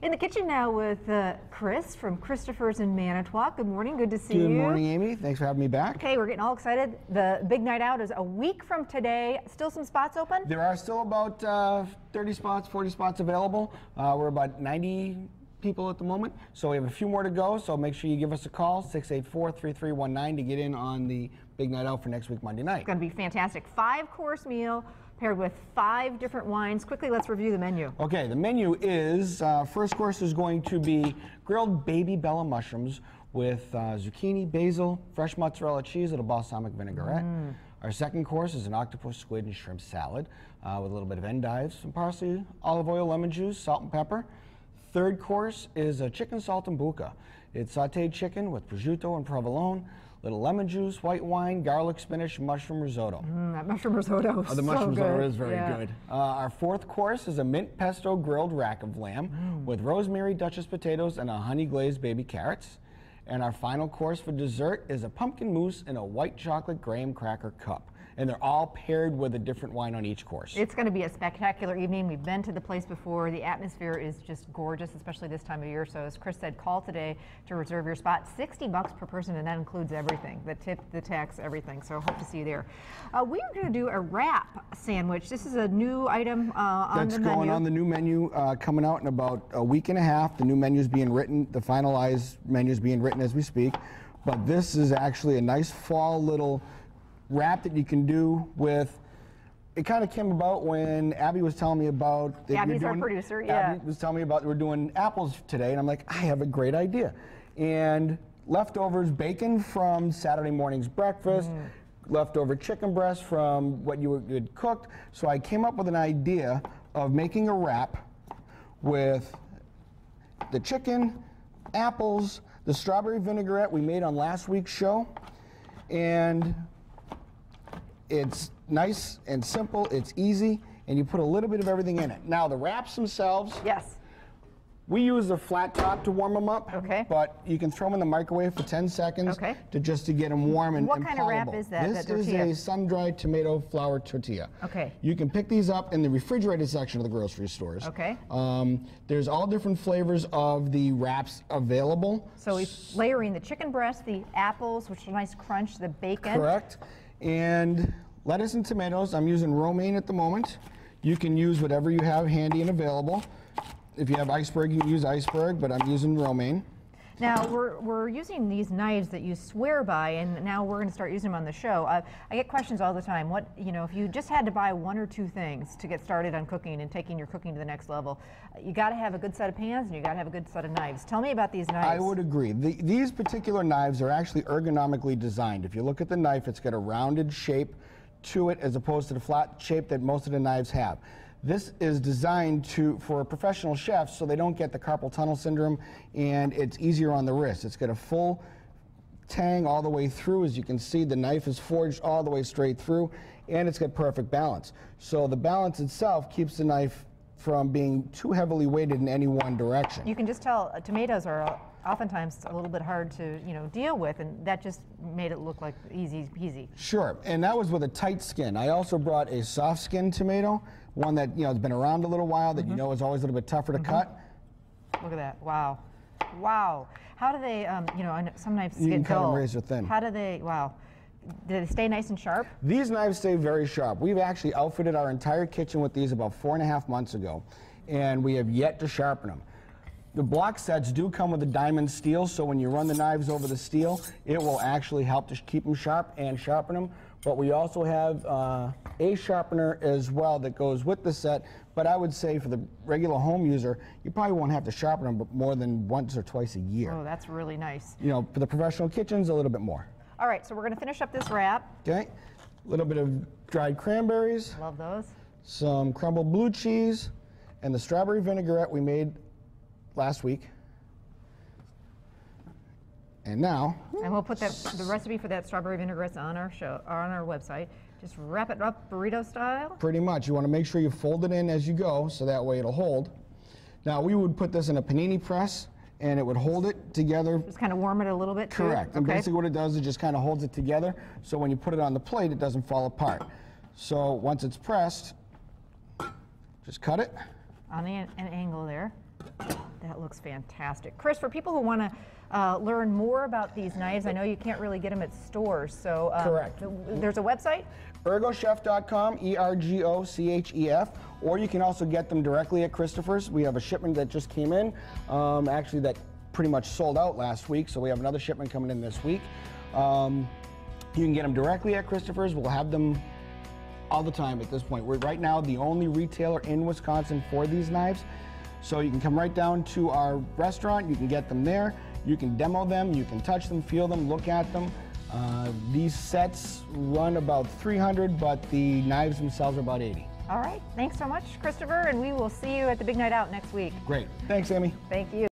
In the kitchen now with Chris from Christopher's in Manitowoc. Good morning, good to see you. Good morning, Amy. Thanks for having me back. Okay, we're getting all excited. The big night out is a week from today. Still some spots open? There are still about 30 spots, 40 spots available. We're about 90 people at the moment, so we have a few more to go, so make sure you give us a call, 684-3319, to get in on the big night out for next week, Monday night. It's going to be fantastic. 5-course meal paired with 5 different wines. Quickly, let's review the menu. Okay, the menu is, first course is going to be grilled baby bella mushrooms with zucchini, basil, fresh mozzarella cheese and a balsamic vinaigrette. Our second course is an octopus, squid, and shrimp salad with a little bit of endives, some parsley, olive oil, lemon juice, salt and pepper. Third course is a chicken saltimbocca. It's sauteed chicken with prosciutto and provolone, little lemon juice, white wine, garlic, spinach, mushroom risotto. That mushroom risotto is the mushroom so risotto good. is very good. Our fourth course is a mint pesto grilled rack of lamb with rosemary Duchess potatoes and a honey glazed baby carrots. And our final course for dessert is a pumpkin mousse in a white chocolate graham cracker cup. And they're all paired with a different wine on each course. It's going to be a spectacular evening. We've been to the place before. The atmosphere is just gorgeous, especially this time of year. So as Chris said, call today to reserve your spot. $60 per person, and that includes everything, the tip, the tax, everything. So hope to see you there. We are going to do a wrap sandwich. This is a new item on the menu. That's going on the new menu, coming out in about a week and a half. The new menu is being written, the finalized menu is being written as we speak. But this is actually a nice fall little wrap that you can do with. It kind of came about when Abby was telling me about. Abby's our producer, Abby was telling me about we're doing apples today, and I'm like, I have a great idea. And leftovers bacon from Saturday morning's breakfast, leftover chicken breast from what you had cooked. So I came up with an idea of making a wrap with the chicken, apples, the strawberry vinaigrette we made on last week's show, and it's nice and simple, it's easy, and you put a little bit of everything in it. Now, the wraps themselves, yes, we use a flat top to warm them up, but you can throw them in the microwave for 10 seconds to get them warm and What kind of wrap is that? This is a sun-dried tomato flour tortilla. Okay. You can pick these up in the refrigerated section of the grocery stores. Okay. There's all different flavors of the wraps available. So we're layering the chicken breast, the apples, which are a nice crunch, the bacon. Correct. And lettuce and tomatoes. I'm using romaine at the moment. You can use whatever you have handy and available. If you have iceberg, you can use iceberg, but I'm using romaine. Now, we're using these knives that you swear by, and now we're going to start using them on the show. I get questions all the time. What, if you just had to buy 1 or 2 things to get started on cooking and taking your cooking to the next level, you got to have a good set of pans and you got to have a good set of knives. Tell me about these knives. I would agree. These particular knives are actually ergonomically designed. If you look at the knife, it's got a rounded shape to it as opposed to the flat shape that most of the knives have. This is designed for professional chefs so they don't get the carpal tunnel syndrome, and it's easier on the wrist. It's got a full tang all the way through. As you can see, the knife is forged all the way straight through, and it's got perfect balance. So the balance itself keeps the knife from being too heavily weighted in any one direction. You can just tell tomatoes are oftentimes a little bit hard to deal with, and that just made it look like easy peasy. Sure, and that was with a tight skin. I also brought a soft skin tomato, one that has been around a little while, that is always a little bit tougher to cut. Look at that! Wow, wow. How do they? I know some knives get dull. You can cut them razor thin. How do they? Wow. Do they stay nice and sharp? These knives stay very sharp. We've actually outfitted our entire kitchen with these about 4.5 months ago, and we have yet to sharpen them. The block sets do come with a diamond steel, so when you run the knives over the steel, it will actually help to keep them sharp and sharpen them. But we also have a sharpener as well that goes with the set. But I would say for the regular home user, you probably won't have to sharpen them more than once or twice a year. Oh, that's really nice. For the professional kitchens, a little bit more. All right, so we're going to finish up this wrap. Okay, a little bit of dried cranberries. Love those. Some crumbled blue cheese, and the strawberry vinaigrette we made last week. And now, and we'll put the recipe for that strawberry vinaigrette on our website. Just wrap it up burrito style. Pretty much. You want to make sure you fold it in as you go, so that way it'll hold. Now we would put this in a panini press, and it would hold it together. Just kind of warm it a little bit too? Correct. And basically what it does is just kind of holds it together, so when you put it on the plate, it doesn't fall apart. So once it's pressed, just cut it. On an angle there. That looks fantastic. Chris, for people who want to learn more about these knives, I know you can't really get them at stores, so correct. There's a website? Ergochef.com, ERGOCHEF, or you can also get them directly at Christopher's. We have a shipment that just came in, actually that pretty much sold out last week, so we have another shipment coming in this week. You can get them directly at Christopher's. We'll have them all the time at this point. We're right now the only retailer in Wisconsin for these knives, so you can come right down to our restaurant. You can get them there. You can demo them. You can touch them, feel them, look at them. These sets run about $300, but the knives themselves are about $80. All right. Thanks so much, Christopher, and we will see you at the Big Night Out next week. Great. Thanks, Amy. Thank you.